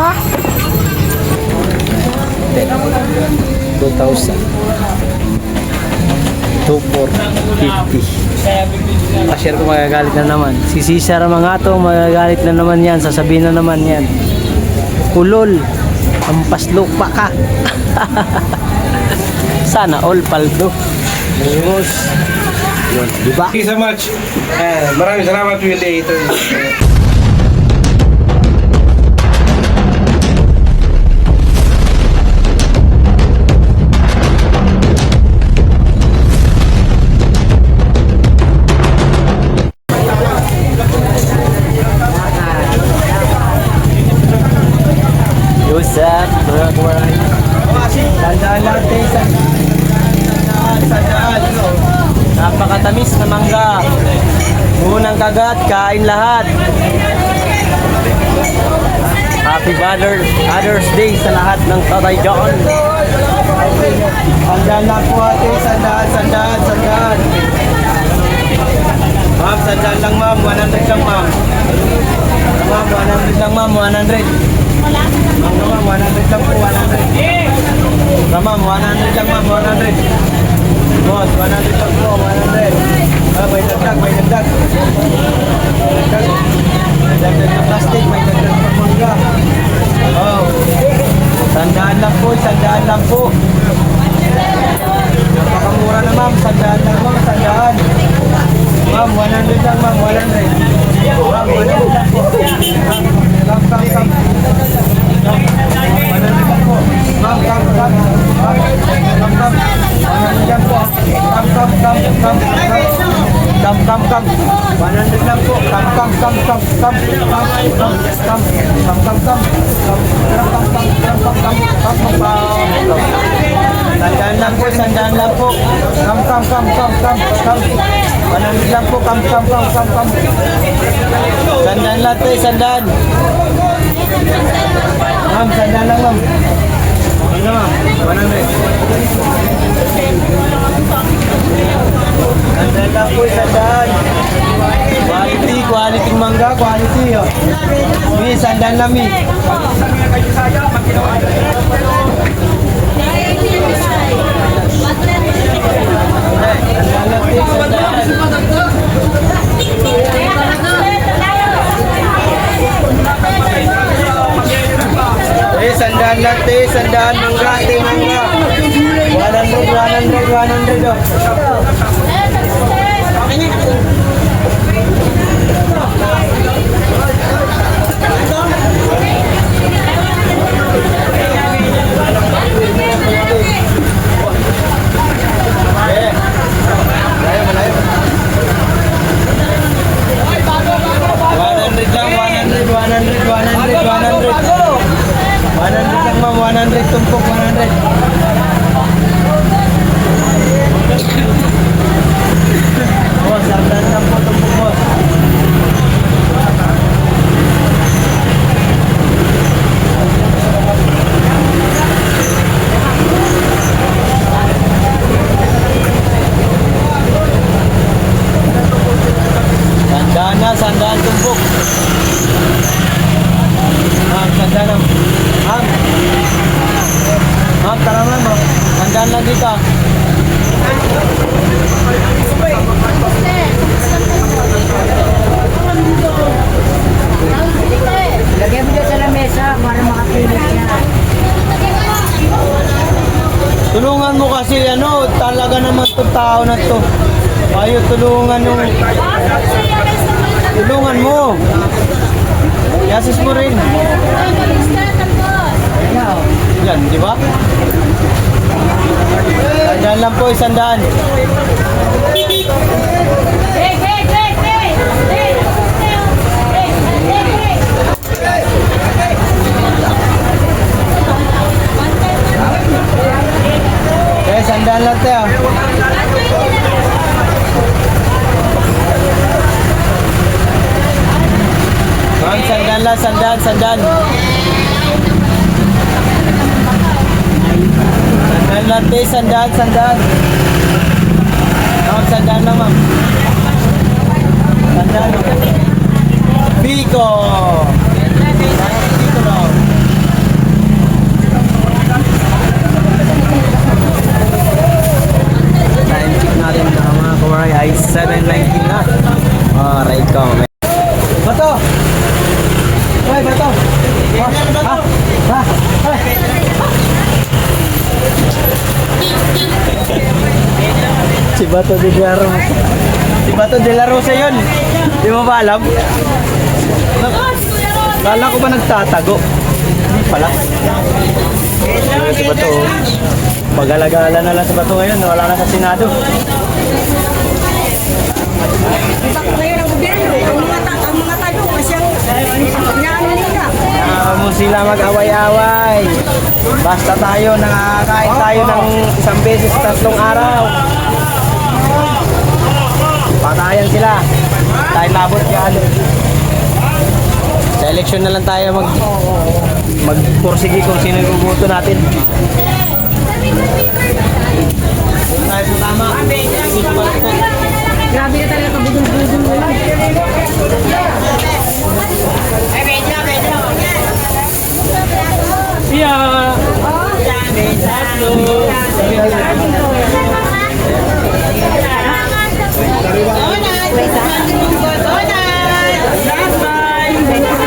ha? 2,000. 2,450. Cashier ko magagalit na naman. Si Cesar mga to, magagalit na naman yan. Sasabihin na naman yan. Kulol. Ampas lupa ka. Sana all paldo. Bungos. Yun, diba? Thank you so much. Maraming salamat, Willie. Ito Yusuf, sandaan natin, sandaan. Napakatamis na mangga. Unang kagat, kain lahat. Happy Father's Day sa lahat ng Tatay John. Sandaan lang po ate, sandaan. Ma'am, sandaan lang ma'am, 100 lang ma'am. Ma'am, 100 lang ma'am, 100. Ma'am, 100 lang po, 100. Ma'am, 100 lang ma'am, 100. Boss, 100 lang po, 100. May dagdag. May dagdag na plastic, may dagdag na mangga. Oh. Sandaan lang po. Napakamura na ma'am, sandaan lang ma'am, sandaan. Ma'am, 100 lang ma'am, 100. Ma'am, 100 lang po. Come. 100 lang po. Ma'am, come. 100 lang po. Come. 100 lang po. Sandaan lang po. Come. 100 lang po. Come. Sandaan lang tayo, sandaan. Ma'am, sandaan lang ma'am. Ano ma'am? 100. Sandaan lang po, sandaan. Quality mangga, quality. Oh. Mi, sandaan lang mi. Sandaan lang te, sandaan mangga, te mangga. 100 oh. Tumpok 100. Boss, sandaan lang po tumpok boss. Sandaan tumpok. Sandaan lang. Ma'am, tara ma'am. Sandaan lang dito. Lagyan mo dyan sa lamesa para makapilit niya. Tulungan mo kasi talaga naman itong tao na to. Ayaw tulungan yung... Tulungan mo. Yasis mo rin. Yan, di ba? Sandaan lang po, sandaan. Sandaan lang tayo. Ma'am, sandaan lang, sandaan. Sandaan lang tayo, sandaan. Ma'am, sandaan lang ma'am. Sandaan lang. Pico. Pico lang. Si Bato de la Rosa. Si Bato de la Rosa yun. Di mo ba alam? Kala ko ba nagtatago? Hindi pala. Si Bato. Pag-alagala na lang si Bato ngayon. Wala na sa Senado. Ngayon ang gobyerno, ang mga tayo kasi ang inaano nila. Mo sila mag-away-away. Basta tayo nakakain tayo ng isang beses sa 3 araw. Patayan sila. Tayo labot yan. Sa eleksyon na lang tayo magpursige kung sino yung buboto natin. Tayo sa tama. Grabe na talaga kabudol-budol mo lang. Yeah.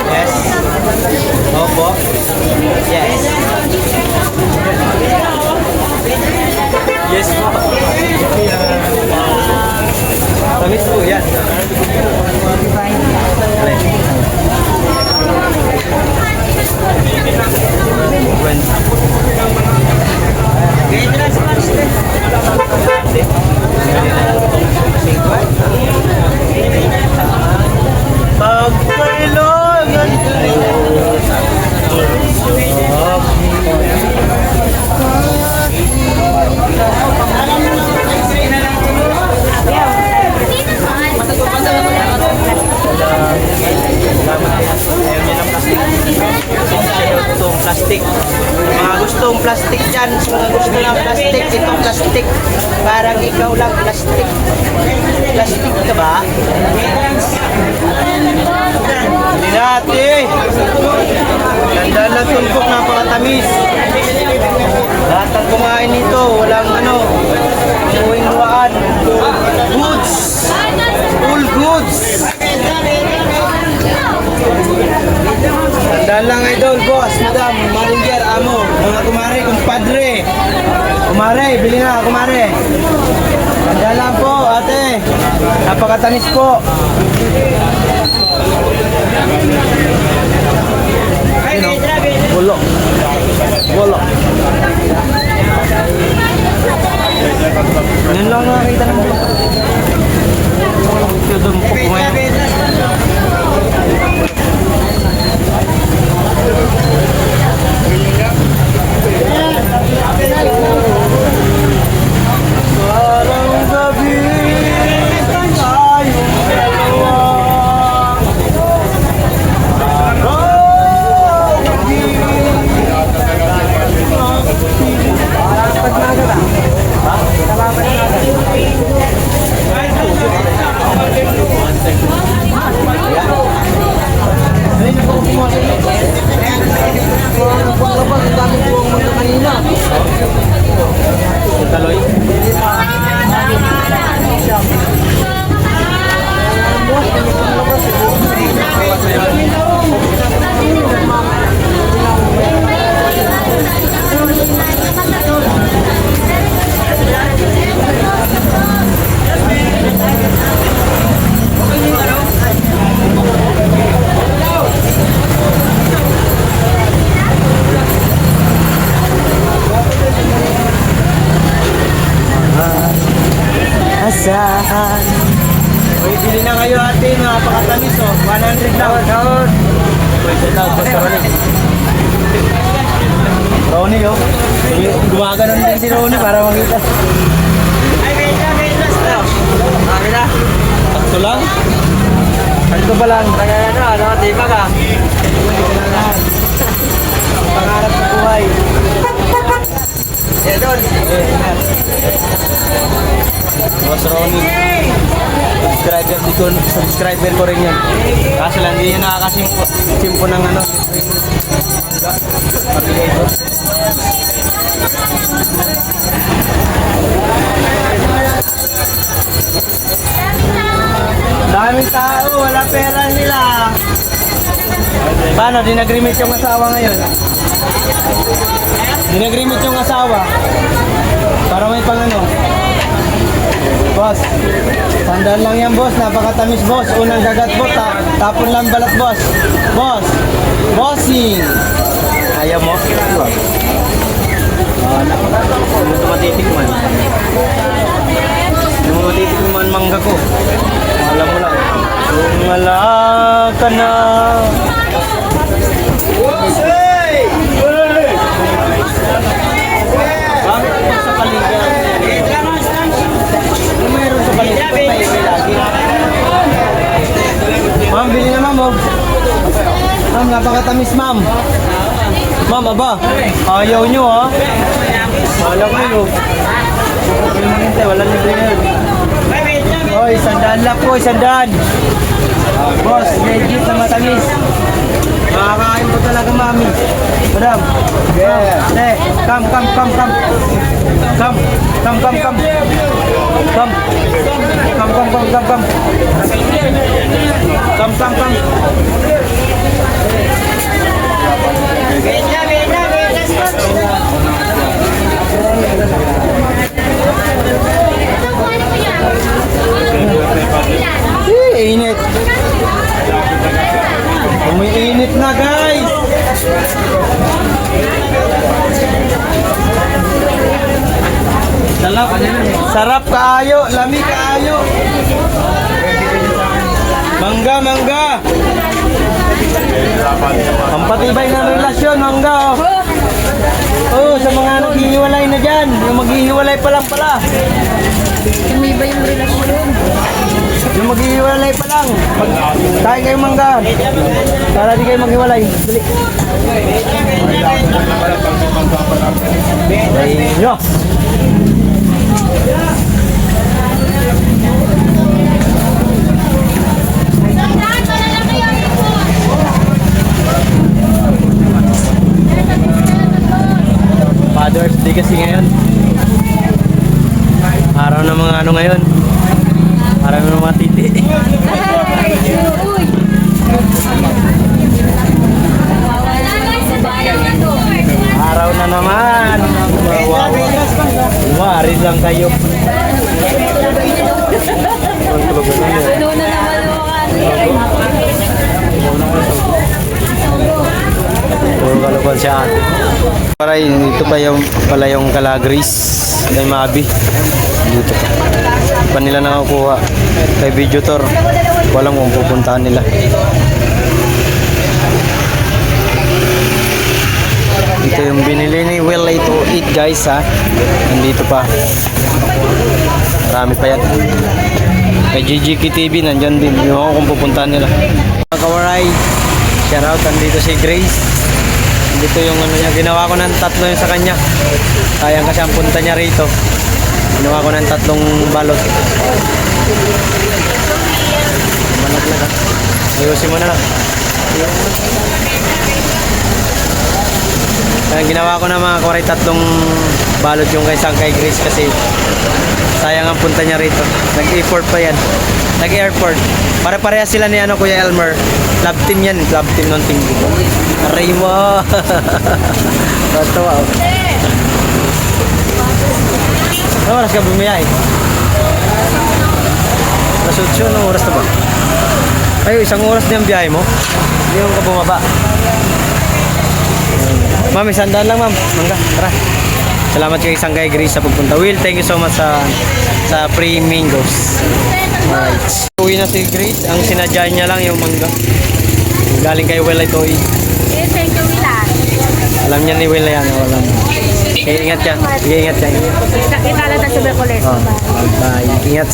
Yes. Opo. Yes. Yes po. Tamis po yan. Pagkailangan plastic. Mga gustong plastic dyan, mga gusto ng plastic, itong plastic. Parang ikaw lang plastic. Plastic ka ba? Hindi natin. Ganda lang tumpok, napakatamis. Lahat ng kumain nito, walang umuwing luwaan. Goods. Full goods. Tandaan lang idol, boss, madam, manager, amo, mga kumare, kumpadre. Kumare, bili na, kumare. Tandaan lang po, ate. Napakatanis po. Bulo. Bulo. Yan lang nakakita naman. Yung dumpok ko ngayon. Parang gabi tayong dalawa. Parang gabi. Taloy. Asahan. Uy, bili na kayo ate, napakatamis 100 lang. Pwede lang po sa Ronnie. Ronnie gumaganon din si Ronnie para makita. Ay, wait lang. Bakit na? Sakto lang? Sakto pa lang. Di ba ka? Pangarap sa buhay. Doon. Boss Ronnie. Subscriber ko rin yan. Kaso lang, hindi niya nakakasimpo ng affiliate. Daming tao, wala pera nila. Paano, di nag-remit yung asawa ngayon? Di nag-remit yung asawa. Para may pang Boss, sandaan lang yan, boss. Napakatamis, boss. Unang gagat, boss. Tapon lang balat, boss. Boss. Bossing. Ayaw mo? Ano ito matitikman? Ano mo matitikman mangga ko? Alam mo lang. Kung wala ka na. Bakit po sa paligyan? Ano mayroon sa paligyan? May lagi. Ma'am, bili na ma'am, oh. Ma'am, napakatamis, ma'am. Ma'am, aba. Ayaw nyo, ha? Ayaw kayo. Walang libre na yun. Oy, sandaan lang po, sandaan. Boss, legit na matamis. Makakain po talaga, mami. Madam. Yeah. Come. Come. Init. Umiinit na, guys. Sarap kaayo, lami kaayo. Mangga. Pampatibay na relasyon, mangga. Oh, sa mga naghihiwalay na dyan. Yung maghihiwalay pa lang pala. Umiba yung relasyon. Yung maghihiwalay pa lang. Kain kayong mangga. Para di kayo maghiwalay. Bili. Ayun. Father's Day kasi ngayon. Araw ng mga ano ngayon. Araw ng mga titi. Araw na naman. Wari lang kayo. Ano na naman Puro kalukuhan si ate. Para dito pa yung pala yung Calagris kay Mabi. Dito pa. Pa nila nakakuha kay Video Tour. Walang kung pupuntahan nila. Ito yung binili ni Will 808 guys ha. Nandito pa. Marami pa yan. Kay GGK TV nandyan din. Yung ako kung pupuntahan nila. Mga kawaray, shout out, nandito si Grace. Dito yung ano niya, ginawa ko ng tatlo yung sa kanya. Sayang kasi ang punta niya rito. Ginawa ko ng tatlong balot. Malaglag ha. Ayusin mo na lang. Ginawa ko na mga kuwaray tatlong balot yung kay Grace kasi sayang ang punta niya rito. Nag-airport pa yan. Nag-airport. Pare-pareha sila ni ano, Kuya Elmer. Club team yan. Club team ng team ko. Aray mo. Batawa. Ano oras ka bumiyay? Alas 8, anong oras na ba? Ay, isang oras na yung biyahe mo. Hindi mo ka bumaba. Ma'am, sandaan lang ma'am. Mangga, tara. Salamat kay isang kay Grace sa pagpunta. Will, thank you so much sa free mangoes. Alright. Uwi na si Grace. Ang sinadya niya lang yung mangga. Galing kay Will ito. Thank you, Wila. Alam niya ni Will yan. Alam. Ingat yan. Ingat yan. Kita lang sa Bercoles. Oh, bye. Ingat.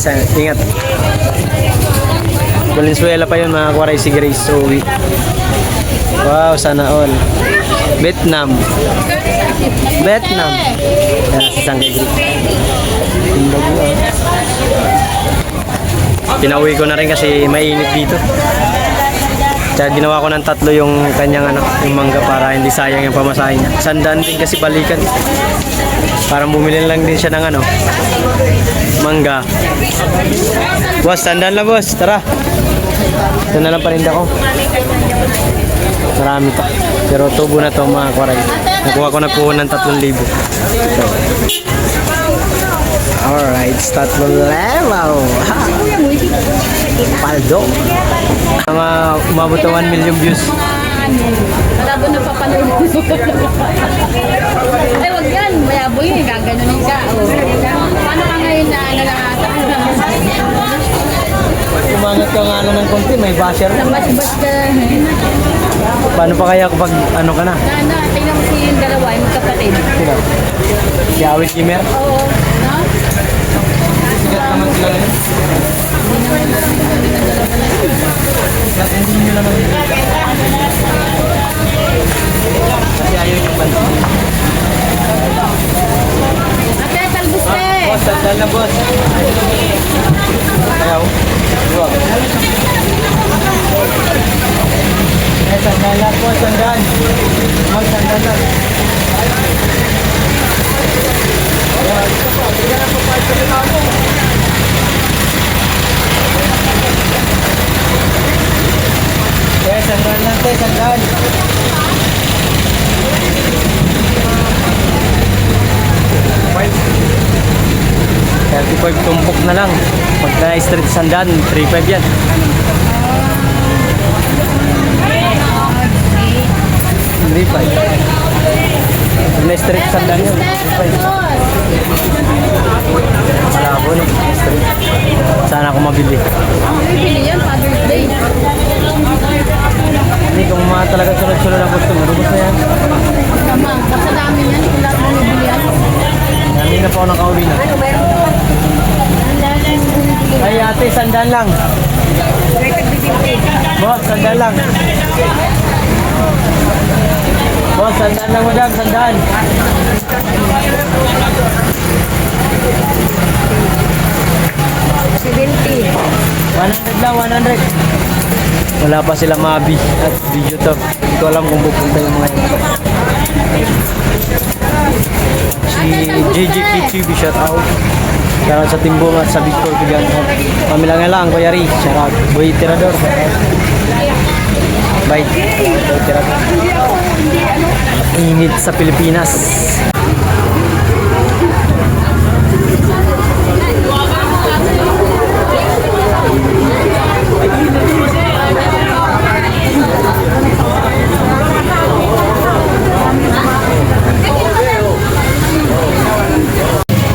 Valenzuela pa yun mga kwaray si Grace. So, uwi. Wow, sana all. Vietnam. Yan, isang kay Grace. Pinauwi ko na rin kasi mainit dito. Kaya ginawa ko ng tatlo yung kanyang ano, yung mangga para hindi sayang yung pamasahin niya. Sandaan din kasi balikan. Parang bumili lang din siya ng ano, mangga. Boss, sandaan lang boss. Tara. Ito na lang paninda ko. Marami pa. Pero tubo na to mga kwaray. Nakuha ko na po ng 3,000. So. Alright, start level. Kuya mo, hindi. Paldo. Mga umabot ng 1 million views. Malabo na papanood mo. Ay, wag yan. Mayabo yun. Gaganunin ka. Oh. Paano ka ngayon na ano na ata? Umangat ka nga ng konti, may basher. Bas-bas ka. Paano pa kaya kapag ano ka na? Tingnan mo si yung dalawa, yung magkapatid. Sino? Si Awit Kimer? Oo. No? Sigat naman sila ngayon. Sigat hindi nyo naman kasi ayaw yung bansin. Ate, talbos ka eh. Boss, sandal na boss. Ayaw. Huwag. Sandal na po, sandal. Sandal na. Sandal lang tayo, sandal. Five. 35 tumpok na lang. Pagka street sandan, 3.5 yan. 3.5. Pag na street sandan yan, 3.5. Malabo no, street. Sana ako mabili. Bibili yan, Father's Day. Hindi, kung mga talagang sunod-sunod ang customer, ubos na yan. Tama, basta dami yan. Kung lahat mo bibili yan. Hindi na po ako nakauwi na. Ay ate, sandal lang. Boss, sandal lang. Boss, sandal lang madam, sandal. $70. 100 lang, 100. Wala pa sila Mabi at video to. Hindi ko alam kung pupunta yung mga yun. Si JJ KTV, shout out. Shoutout sa Timbong at sa Victor Pigan. Kami lang lang, Kuya Ri. Shoutout. Boy Tirador. Bye. Boy Tirador. Init sa Pilipinas.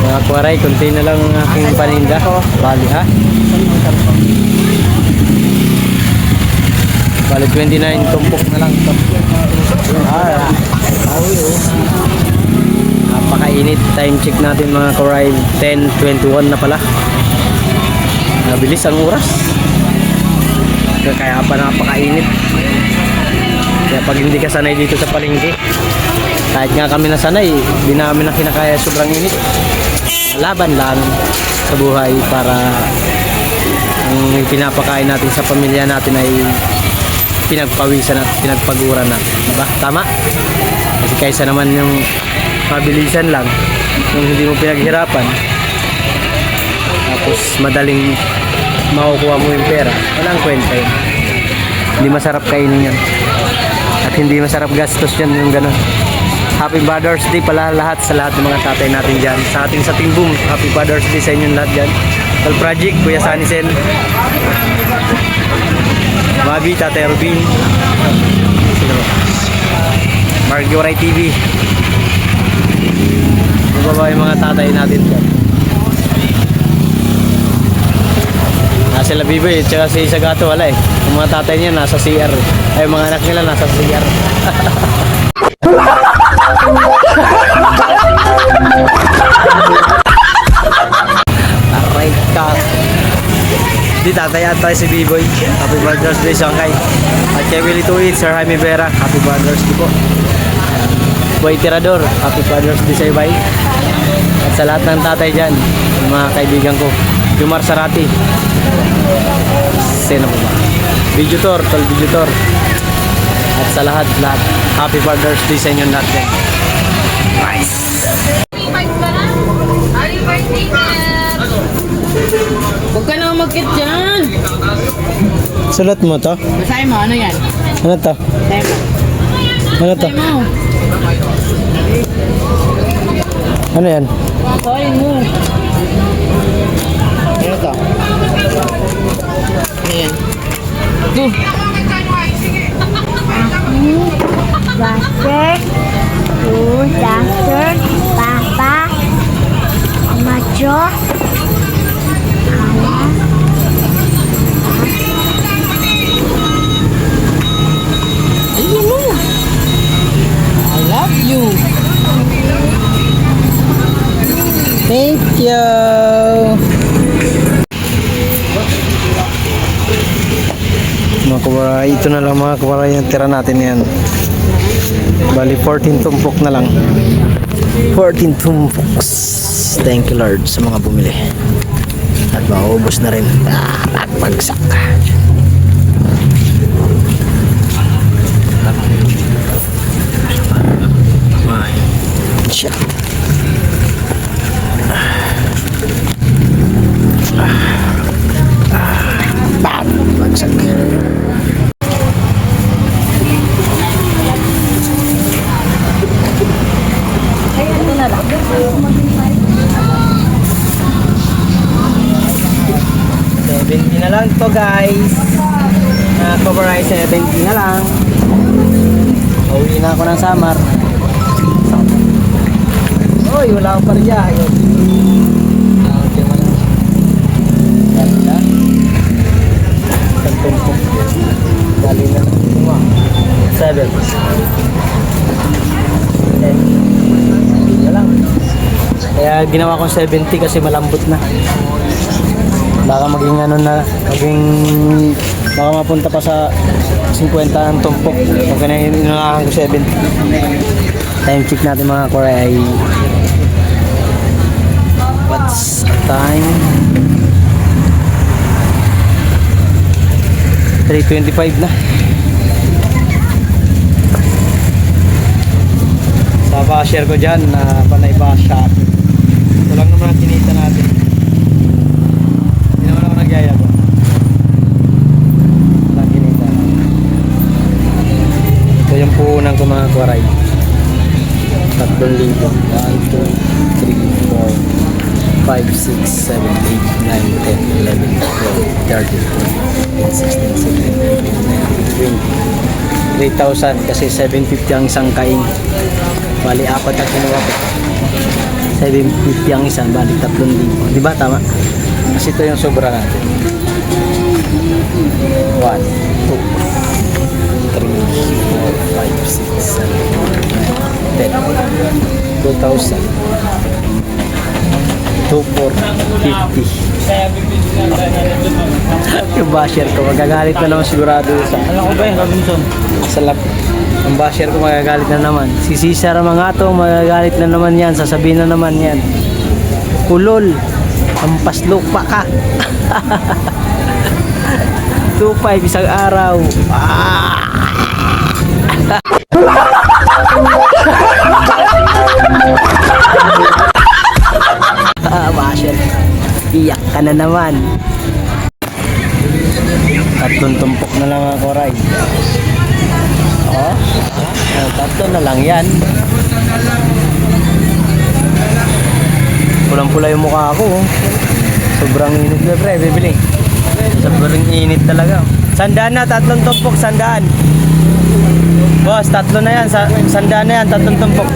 Mga kuwaray, kunti na lang ang aking paninda. Bali ha? Bali 29 tumpok na lang ito. Napakainit. Time check natin mga kuwaray. 10:21 na pala. Nabilis ang oras. Kaya pa napakainit. Kaya pag hindi ka sanay dito sa palengke, kahit nga kami nasanay, hindi namin na kinakaya sobrang init. Laban lang sa buhay para ang pinapakain natin sa pamilya natin ay pinagpawisan at pinagpaguran natin. Diba? Tama? Kasi kaysa naman yung mabilisan lang, yung hindi mo pinaghirapan, tapos madaling makukuha mo yung pera, walang kwenta yun. Hindi masarap kainin yan. At hindi masarap gastos yan yung gano'n. Happy Father's Day pala sa lahat ng mga tatay natin dyan. Sa ating sa Timbong, Happy Father's Day sa inyong lahat dyan. Tal Project, Kuya Sanisen, Mabi, Tatay Rubin, Margio Ray TV. Mababa yung mga tatay natin dyan. Nasa Labiboy, tsaka si Sagato wala eh. Yung mga tatay niya nasa CR. Ay, mga anak nila nasa CR. Aray ka. Di tatay at tayo si B-Boy. Happy Father's Day Shanghai. At kay Willie Tuit, Sir Jaime Vera. Happy Father's Day po. Boy Tirador. Happy Father's Day sa ibay. At sa lahat ng tatay dyan, yung mga kaibigan ko. Jumar Sarati. Sino po ba? Videotor, Tol Videotor. At sa lahat, Happy Father's Day sa inyong lahat dyan. Nice! Huwag ka na umakit dyan. Sulat mo to? Basahin mo, ano yan? Ano to? Basahin mo. Ano to? Basahin mo. Ano yan? Basahin mo. Ito. Ayan. Buster, Buster, Papa, Macho, Ayan mo. I love you. Thank you. Mga kawaray, ito na lang mga kawaray yung tira natin yan. Bali 14 tumpok na lang. 14 tumpoks. Thank you Lord sa mga bumili. At maubos na rin. Pagsak. Shit. Bam! Bagsak. ito na lang. 70 na lang to guys. Cover 70 na lang. Uwi na ako ng Samar. Oy, wala akong parya. Ayun. Okay man. Dali na. Tumpok. Dali na. 7. Hindi na lang. Kaya ginawa kong 70 kasi malambot na. Baka maging ano na, baka mapunta pa sa 50 ang tumpok. Okay na yun, inangahan ko 70. Time check natin mga kore ay what's the time? 3:25 na. Sa basher ko dyan na panay basher. Ito lang naman ang kinita natin. Hindi naman ako nagyaya ko. Ang kinita. Ito yung puhunan ko mga kwaray. 3,000. 1, 2, 3, 4, 5, 6, 7, 8, 9, 10, 11, 12, 13, 14, 15, 16, 17, 18, 19, 20, 3,000 kasi 750 ang isang kain. Bali, 4 at kinuha ko. 750 ang isang, bali 3,000. Diba tama? Kasi ito yung sobra natin. 1, 2, 3, 4, 5, 6, 7, 8, 9, 10, 2,000. 2,450. Yung basher ko, magagalit na naman sigurado sa... Ano ko ba yun, Robinson? Sa lap. Ang basher ko magagalit na naman. Si Cesar mga to, magagalit na naman yan. Sasabihin na naman yan. Kulol. Ampas lupa ka. 2,500 isang araw. Basher. Iyak ka na naman. 3 tumpok na lang ako, Ray. Oh, 3 na lang yan. Pulang-pula yung mukha ko. Sobrang init na, pre. Bibili. Sobrang init talaga. 100 na, 3 tumpok, 100. Boss, 3 na yan. 100 na yan, 3 tumpok.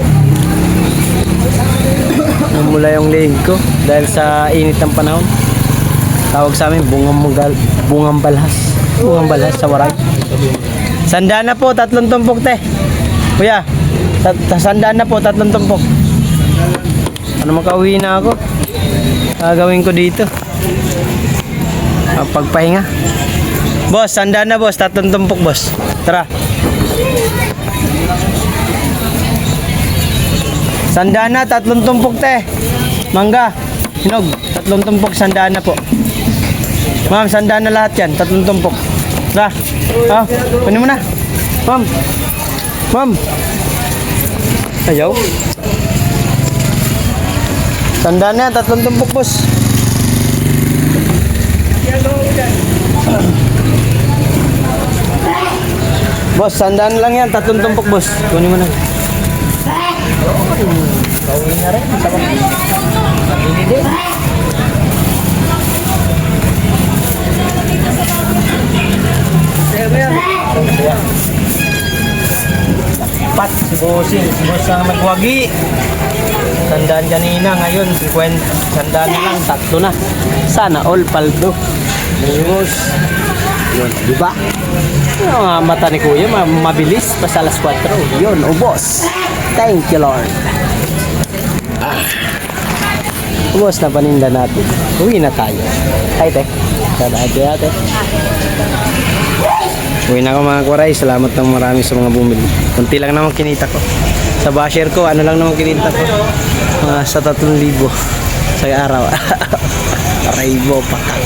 Mula yung lihig ko dahil sa init ng panahon. Tawag sa amin bungang balhas sa Waray. 100 na po, 3 tumpok te. Kuya, 100 na po, 3 tumpok. Ano, makauwi na ako. Gagawin ko dito pagpahinga. Boss, 100 na boss, 3 tumpok boss. Tara. 100 na, 3 tumpok te. Mangga, hinog, 3 tumpok, 100 na po. Ma'am, 100 na lahat yan, 3 tumpok. Tara, kunin mo na. Ma'am, ma'am. Ayaw. 100 na yan, 3 tumpok boss. Boss, 100 lang yan, 3 tumpok boss. Kunin mo na. Pauwi na rin. Pabili din. Bossing, boss ang nagwagi. Sandaan kanina, ngayon 50. Sandaan na lang, tatlo na. Sana all paldo. Boss. Yun, di ba? Yung mga mata ni Kuya, mabilis pa sa alas 4. Yun, ubos. Thank you, Lord. Ubos na paninda natin. Uwi na tayo. Ay, te. Ate. Uwi na ako mga kuray. Salamat ng marami sa mga bumili. Kunti lang naman kinita ko. Sa basher ko, ano lang naman kinita ko. Sa 3,000 sa araw. Raibo pakak.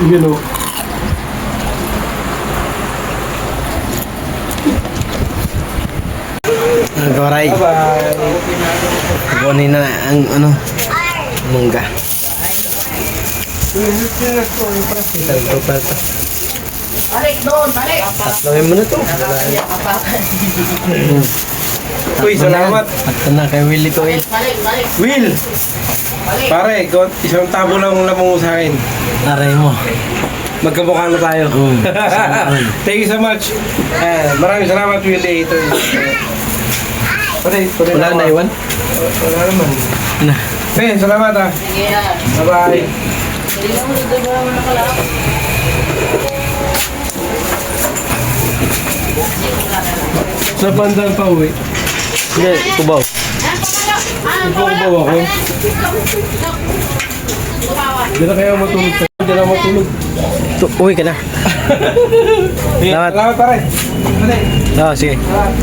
You know. Goray. Bye-bye. Kunin na ang ano, mangga. Tatlo pa ito. Tatloin mo na ito. Uy, salamat. Tatlo na kay Willie to eh. Will! Pare, isang tabo lang ang lamang mo sa akin. Aray mo. Magkamukha na tayo. Thank you so much. Maraming salamat, Will. Ito. Wala na iwan? Wala naman. Na. Salamat ah. Bye-bye. Sa bandang pa uwi. Hindi, kubaw. Kubaw ako. Diyan na kayo matulog. Diyan na matulog. Uwi ka na. Salamat. Salamat pare. Oo, sige. Salamat.